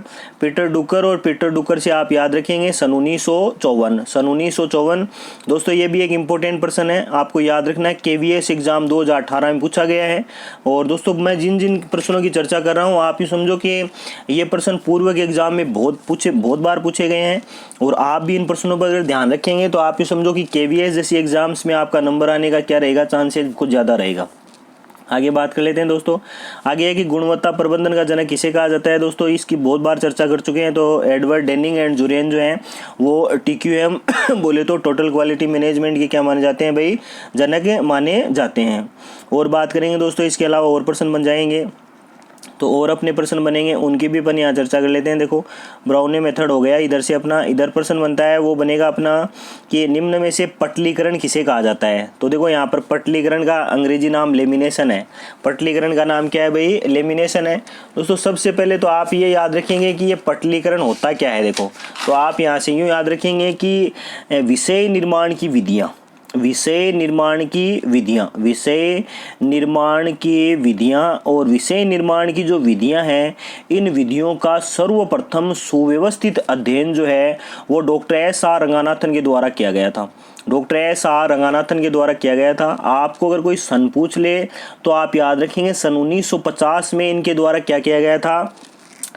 और पीटर डुकर से आप याद रखेंगे सन 1954। दोस्तों ये भी एक इम्पोर्टेंट प्रश्न है, आपको याद रखना है, KVS एग्जाम 2018 में पूछा गया है। और दोस्तों मैं जिन जिन प्रश्नों की चर्चा कर रहा हूँ आप ये समझो कि ये प्रश्न पूर्व के एग्जाम में बहुत बार पूछे गए हैं, और आप भी इन प्रश्नों पर अगर ध्यान रखेंगे तो आप ये समझो कि KVS जैसी एग्जाम्स में आपका नंबर आने का क्या रहेगा, चांसेस कुछ ज़्यादा रहेगा। आगे बात कर लेते हैं दोस्तों, आगे है कि गुणवत्ता प्रबंधन का जनक किसे कहा जाता है। दोस्तों इसकी बहुत बार चर्चा कर चुके हैं, तो एडवर्ड डेनिंग एंड जुरेन जो हैं वो TQM बोले तो टोटल क्वालिटी मैनेजमेंट के क्या माने जाते हैं भाई, जनक माने जाते हैं। और बात करेंगे दोस्तों इसके अलावा और प्रश्न बन जाएंगे, तो और अपने प्रश्न बनेंगे उनकी भी अपन यहाँ चर्चा कर लेते हैं। देखो ब्राउने मेथड हो गया, इधर से अपना इधर प्रश्न बनता है वो बनेगा अपना कि निम्न में से पटलीकरण किसे कहा जाता है। तो देखो यहाँ पर पटलीकरण का अंग्रेजी नाम लेमिनेशन है, पटलीकरण का नाम क्या है भाई, लेमिनेशन है। दोस्तों सबसे पहले तो आप ये याद रखेंगे कि ये पटलीकरण होता क्या है। देखो तो आप यहाँ से यूँ याद रखेंगे कि विषय निर्माण की विधियाँ और विषय निर्माण की जो विधियां हैं, इन विधियों का सर्वप्रथम सुव्यवस्थित अध्ययन जो है वो डॉक्टर S.R. रंगानाथन के द्वारा किया गया था। आपको अगर कोई सन पूछ ले तो आप याद रखेंगे सन 1950 में इनके द्वारा क्या किया गया था,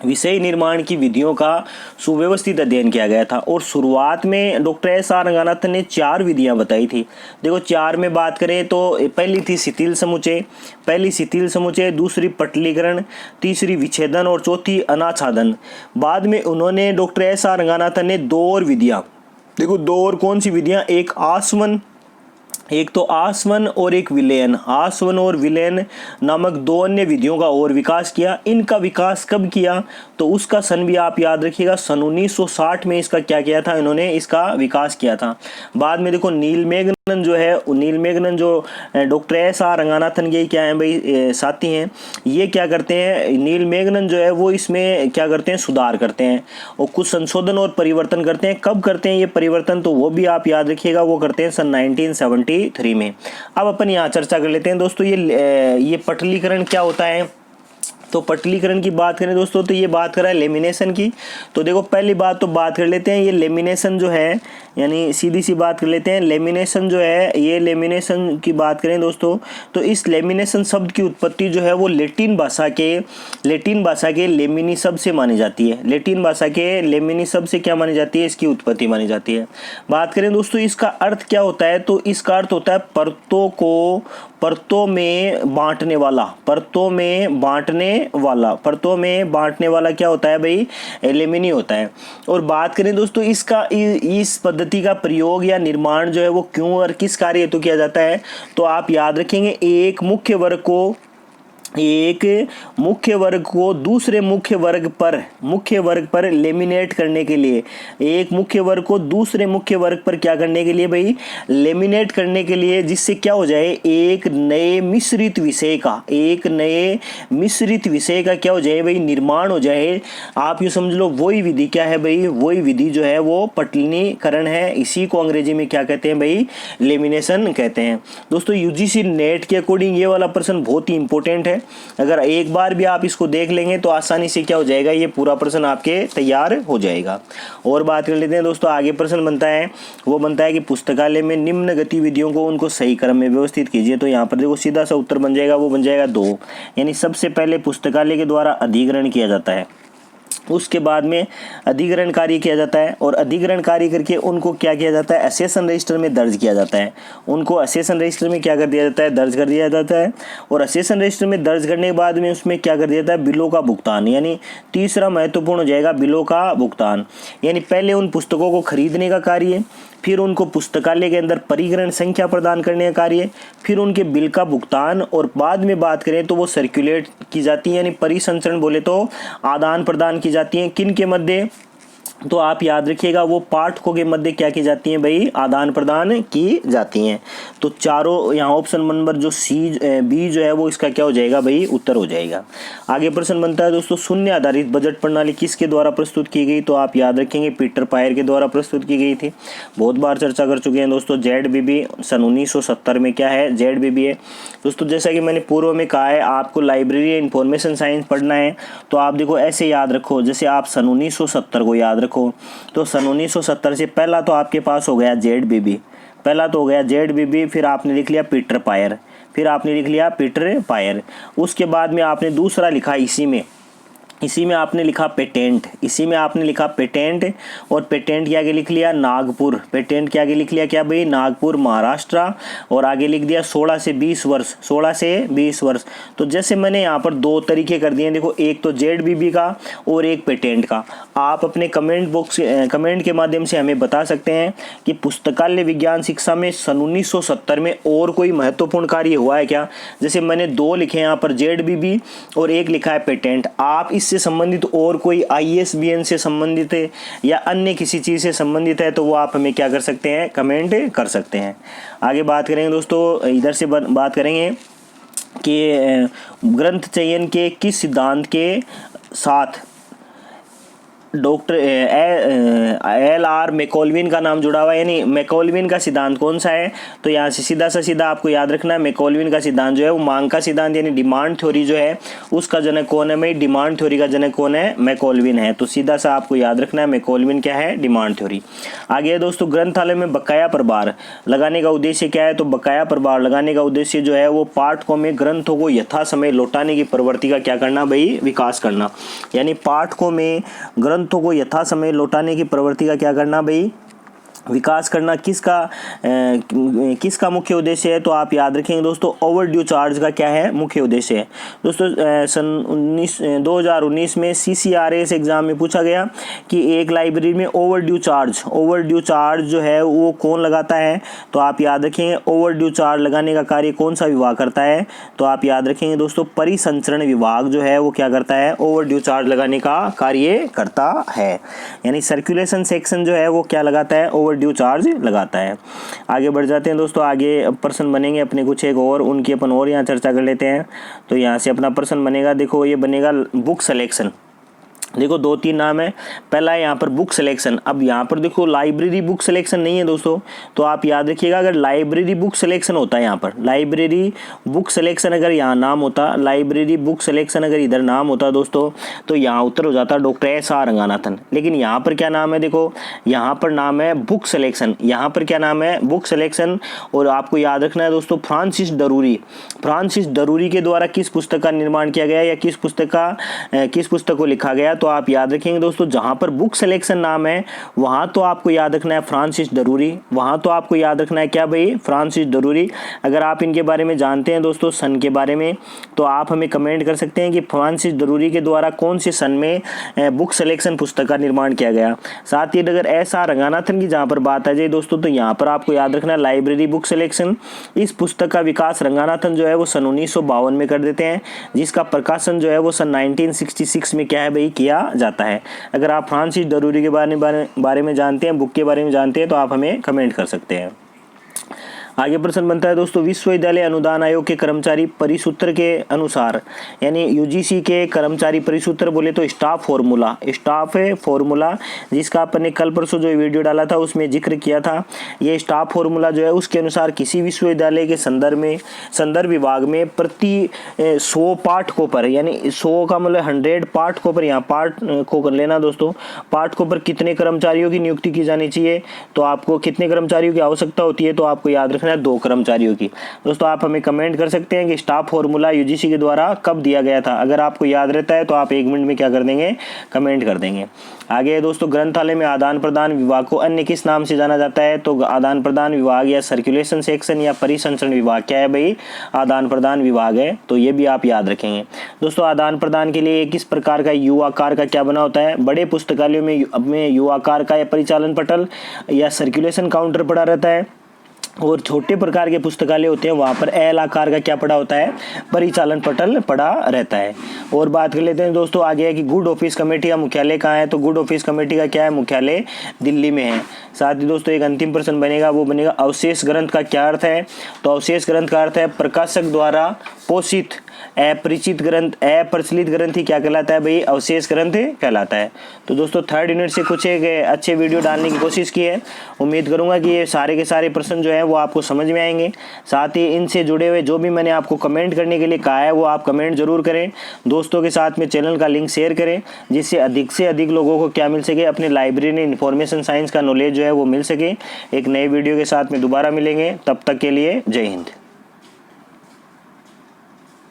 विषय निर्माण की विधियों का सुव्यवस्थित अध्ययन किया गया था। और शुरुआत में डॉक्टर S.R. रंगानाथन ने 4 विधियां बताई थी। देखो 4 में बात करें तो पहली थी शिथिल समुच्चय, दूसरी पटलीकरण, तीसरी विच्छेदन और चौथी अनाच्छादन। बाद में उन्होंने डॉक्टर S.R. रंगानाथन ने 2 और विधियां, देखो 2 और कौन सी विधियां, एक तो आसवन और एक विलयन, आसवन और विलयन नामक 2 अन्य विधियों का और विकास किया। इनका विकास कब किया, तो उसका सन भी आप याद रखिएगा सन 1960 में इसका क्या किया था, इन्होंने इसका विकास किया था। बाद में देखो नीलमेघ जो है नील मेघनन जो डॉक्टर S.R. रंगानाथन के क्या है भाई साथी हैं, ये क्या करते हैं, नील मेघनन जो है वो इसमें क्या करते हैं, सुधार करते हैं और कुछ संशोधन और परिवर्तन करते हैं। कब करते हैं ये परिवर्तन, तो वो भी आप याद रखिएगा, वो करते हैं सन 1973 में। अब अपन यहाँ चर्चा कर लेते हैं दोस्तों, ये पटलीकरण क्या होता है। तो पटलीकरण की बात करें दोस्तों, तो ये बात कर रहा है लेमिनेशन की। तो देखो पहली बात तो बात कर लेते हैं, ये लेमिनेशन जो है, यानी सीधी सी बात कर लेते हैं, लेमिनेशन जो है, ये लेमिनेशन की बात करें दोस्तों, तो इस लेमिनेशन शब्द की उत्पत्ति जो है वो लेटिन भाषा के लेमिनी शब्द से मानी जाती है। लेटिन भाषा के लेमिनी शब्द से क्या मानी जाती है, इसकी उत्पत्ति मानी जाती है। बात करें दोस्तों इसका अर्थ क्या होता है, तो इसका अर्थ होता है परतों में बांटने वाला क्या होता है भाई, लेमिनी होता है। और बात करें दोस्तों इस पद्धति का प्रयोग या निर्माण जो है वो क्यों और किस कार्य हेतु किया जाता है, तो आप याद रखेंगे, एक मुख्य वर्ग को दूसरे मुख्य वर्ग पर लेमिनेट करने के लिए, एक मुख्य वर्ग को दूसरे मुख्य वर्ग पर क्या करने के लिए भाई, लेमिनेट करने के लिए, जिससे क्या हो जाए, एक नए मिश्रित विषय का क्या हो जाए भाई, निर्माण हो जाए। आप यूँ समझ लो, वही विधि क्या है भाई, वही विधि जो है वो पटलीकरण है। इसी को अंग्रेजी में क्या कहते हैं भाई, लेमिनेशन कहते हैं। दोस्तों यूजीसी नेट के अकॉर्डिंग ये वाला प्रश्न बहुत ही इंपॉर्टेंट है। अगर एक बार भी आप इसको देख लेंगे तो आसानी से क्या हो जाएगा, ये पूरा प्रश्न आपके तैयार हो जाएगा। और बात कर लेते हैं दोस्तों, आगे प्रश्न बनता है कि पुस्तकालय में निम्न गतिविधियों को उनको सही क्रम में व्यवस्थित कीजिए। तो यहाँ पर देखो सीधा सा उत्तर बन जाएगा, वो बन जाएगा 2, यानी सबसे पहले पुस्तकालय के द्वारा अधिग्रहण किया जाता है, उसके बाद में अधिग्रहण कार्य किया जाता है, और अधिग्रहण कार्य करके उनको क्या किया जाता है, असेसन रजिस्टर में दर्ज किया जाता है। उनको असेसन रजिस्टर में क्या कर दिया जाता है, दर्ज कर दिया जाता है। और असेसन रजिस्टर में दर्ज करने के बाद में उसमें क्या कर दिया जाता है, बिलों का भुगतान, यानी तीसरा महत्वपूर्ण हो जाएगा बिलों का भुगतान। यानी पहले उन पुस्तकों को खरीदने का कार्य, फिर उनको पुस्तकालय के अंदर परिग्रहण संख्या प्रदान करने का कार्य, फिर उनके बिल का भुगतान, और बाद में बात करें तो वो सर्कुलेट की जाती है, यानी परिसंचरण बोले तो आदान प्रदान की जाती हैं। किन के मध्य, तो आप याद रखिएगा, वो पाठकों के मध्य क्या की जाती हैं भाई, आदान प्रदान की जाती हैं। तो चारों यहाँ ऑप्शन नंबर जो बी जो है वो इसका क्या हो जाएगा भाई, उत्तर हो जाएगा। आगे प्रश्न बनता है दोस्तों, शून्य आधारित बजट प्रणाली किसके द्वारा प्रस्तुत की गई, तो आप याद रखेंगे पीटर पायर के द्वारा प्रस्तुत की गई थी। बहुत बार चर्चा कर चुके हैं दोस्तों। ZBB सन 1970 में क्या है, ZBB है दोस्तों। जैसा कि मैंने पूर्व में कहा है, आपको लाइब्रेरी इंफॉर्मेशन साइंस पढ़ना है, तो आप देखो ऐसे याद रखो, जैसे आप सन 1970 को याद रखो, तो सन 1970 से पहला तो आपके पास हो गया ZBB, फिर आपने लिख लिया पीटर पायर, उसके बाद में आपने दूसरा लिखा इसी में आपने लिखा पेटेंट, और पेटेंट के आगे लिख लिया नागपुर, क्या भाई, नागपुर महाराष्ट्र, और आगे लिख दिया 16 से 20 वर्ष। तो जैसे मैंने यहाँ पर 2 तरीके कर दिए, देखो एक तो ZBB का और एक पेटेंट का। आप अपने कमेंट के माध्यम से हमें बता सकते हैं कि पुस्तकालय विज्ञान शिक्षा में सन 1970 में और कोई महत्वपूर्ण कार्य हुआ है क्या। जैसे मैंने 2 लिखे हैं यहाँ पर, ZBB और एक लिखा है पेटेंट। आप इससे संबंधित और कोई ISBN से संबंधित है या अन्य किसी चीज से संबंधित है, तो वो आप हमें क्या कर सकते हैं, कमेंट कर सकते हैं। आगे बात करेंगे दोस्तों, इधर से बात करेंगे कि ग्रंथ चयन के किस सिद्धांत के साथ डॉक्टर LR मैकॉल्विन का नाम जुड़ा हुआ है, यानी मैकॉल्विन का सिद्धांत कौन सा है, तो यहाँ से सीधा आपको याद रखना है, मैकॉल्विन का सिद्धांत जो है वो मांग का सिद्धांत, यानी डिमांड थ्योरी जो है उसका जनक कौन है भाई, डिमांड थ्योरी का जनक कौन है, मैकॉल्विन है। तो सीधा सा आपको याद रखना है, मैकॉल्विन क्या है, डिमांड थ्योरी। आगे दोस्तों, ग्रंथालय में बकाया प्रभार लगाने का उद्देश्य क्या है, तो बकाया प्रभार लगाने का उद्देश्य जो है वो पाठकों में ग्रंथों को यथा समय लौटाने की प्रवृत्ति का क्या करना भाई, विकास करना। यानी पाठकों में ग्रंथों को यथा समय लौटाने की प्रवृत्ति का क्या करना भाई, विकास करना। किसका मुख्य उद्देश्य है, तो आप याद रखेंगे दोस्तों, ओवरड्यू चार्ज का क्या है, मुख्य उद्देश्य है। दोस्तों सन 2019 में CCRS एग्जाम में पूछा गया कि एक लाइब्रेरी में ओवरड्यू चार्ज जो है वो कौन लगाता है, तो आप याद रखेंगे ओवरड्यू चार्ज लगाने का कार्य कौन सा विभाग करता है, तो आप याद रखेंगे दोस्तों, परिसंचरण विभाग जो है वो क्या करता है, ओवरड्यू चार्ज लगाने का कार्य करता है। यानी सर्कुलेशन सेक्शन जो है वो क्या लगाता है, ओवर ड्यू चार्ज लगाता है। आगे बढ़ जाते हैं दोस्तों, आगे प्रश्न बनेंगे अपने कुछ एक और, उनकी अपन और यहाँ चर्चा कर लेते हैं। तो यहाँ से अपना प्रश्न बनेगा, देखो ये बनेगा बुक सिलेक्शन। देखो 2-3 नाम है। पहला है यहाँ पर बुक सिलेक्शन। अब यहाँ पर देखो लाइब्रेरी बुक सिलेक्शन नहीं है दोस्तों, तो आप याद रखिएगा अगर लाइब्रेरी बुक सिलेक्शन होता है यहाँ पर, लाइब्रेरी बुक सिलेक्शन अगर यहाँ नाम होता, लाइब्रेरी बुक सिलेक्शन अगर इधर नाम होता दोस्तों, तो यहाँ उत्तर हो जाता डॉक्टर S.R. रंगानाथन। लेकिन यहाँ पर क्या नाम है, देखो यहाँ पर नाम है बुक सिलेक्शन। यहाँ पर क्या नाम है, बुक सिलेक्शन। और आपको याद रखना है दोस्तों फ्रांसिस डरूरी, फ्रांसिस डरूरी के द्वारा किस पुस्तक का निर्माण किया गया या किस पुस्तक को लिखा गया, तो आप याद रखेंगे दोस्तों जहां पर बुक सिलेक्शन नाम है वहां तो आपको याद रखना है फ्रांसिस डरूरी, वहां तो आपको याद रखना है क्या भाई, फ्रांसिस डरूरी। अगर आप इनके बारे में जानते हैं दोस्तों सन के बारे में, तो आप हमें कमेंट कर सकते हैं कि फ्रांसिस डरूरी के द्वारा कौन से सन में बुक सिलेक्शन पुस्तक का निर्माण किया गया। साथ ही अगर S.R. रंगानाथन की जहां पर बात आ जाए दोस्तों, तो यहाँ पर आपको याद रखना है लाइब्रेरी बुक सिलेक्शन। इस पुस्तक का विकास रंगानाथन जो है वो सन 1952 में कर देते हैं, जिसका प्रकाशन जो है वो सन 1966 में क्या है भाई किया जाता है। अगर आप फ्रांसिस डरूरी के बारे में जानते हैं, बुक के बारे में जानते हैं, तो आप हमें कमेंट कर सकते हैं। आगे प्रश्न बनता है दोस्तों, विश्वविद्यालय अनुदान आयोग के कर्मचारी परिसूत्र के अनुसार, यानी यूजीसी के कर्मचारी परिसूत्र बोले तो स्टाफ फॉर्मूला, जिसका अपन ने कल परसों जो वीडियो डाला था उसमें जिक्र किया था। ये स्टाफ फॉर्मूला जो है उसके अनुसार किसी विश्वविद्यालय के संदर्भ विभाग में प्रति 100 पाठकों पर, यानी 100 का मतलब 100 पाठकों पर, यहाँ पाठ को कर लेना दोस्तों, पाठकों पर कितने कर्मचारियों की नियुक्ति की जानी चाहिए। तो आपको कितने कर्मचारियों की आवश्यकता होती है, तो आपको याद रखना है 2 कर्मचारियों की। दोस्तों आप हमें कमेंट कर सकते हैं कि स्टाफ फॉर्मूला यूजीसी के द्वारा कब दिया गया था। अगर आपको याद रहता है तो आप 1 मिनट में क्या कर देंगे, कमेंट कर देंगे। आगे दोस्तों, ग्रंथालय में आदान प्रदान विभाग को अन्य किस नाम से जाना जाता है, तो आदान प्रदान विभाग या सर्कुलेशन सेक्शन या परिसंचरण विभाग क्या है भाई, आदान प्रदान विभाग है। तो ये भी आप याद रखेंगे। दोस्तों आदान प्रदान के लिए किस प्रकार का यू आकार का क्या बना होता है, बड़े पुस्तकालयों में यू आकार का या परिचालन पटल या सर्कुलेशन काउंटर पड़ा रहता है, और छोटे प्रकार के पुस्तकालय होते हैं वहाँ पर एल आकार का क्या पड़ा होता है, परिचालन पटल पड़ा रहता है। और बात कर लेते हैं दोस्तों आगे है कि गुड ऑफिस कमेटी का मुख्यालय कहाँ है, तो गुड ऑफिस कमेटी का क्या है, मुख्यालय दिल्ली में है। साथ ही दोस्तों एक अंतिम प्रश्न बनेगा, वो बनेगा अवशेष ग्रंथ का क्या अर्थ है, तो अवशेष ग्रंथ का अर्थ है प्रकाशक द्वारा पोषित अप्रचलित ग्रंथ ही क्या कहलाता है भाई, अवशेष ग्रंथ कहलाता है। तो दोस्तों 3rd यूनिट से कुछ एक अच्छे वीडियो डालने की कोशिश की है। उम्मीद करूंगा कि ये सारे के सारे प्रश्न जो है वो आपको समझ में आएंगे। साथ ही इनसे जुड़े हुए जो भी मैंने आपको कमेंट करने के लिए कहा है वो आप कमेंट जरूर करें। दोस्तों के साथ में चैनल का लिंक शेयर करें, जिससे अधिक से अधिक लोगों को क्या मिल सके, अपने लाइब्रेरी में इंफॉर्मेशन साइंस का नॉलेज जो है वो मिल सके। एक नए वीडियो के साथ में दोबारा मिलेंगे, तब तक के लिए जय हिंद।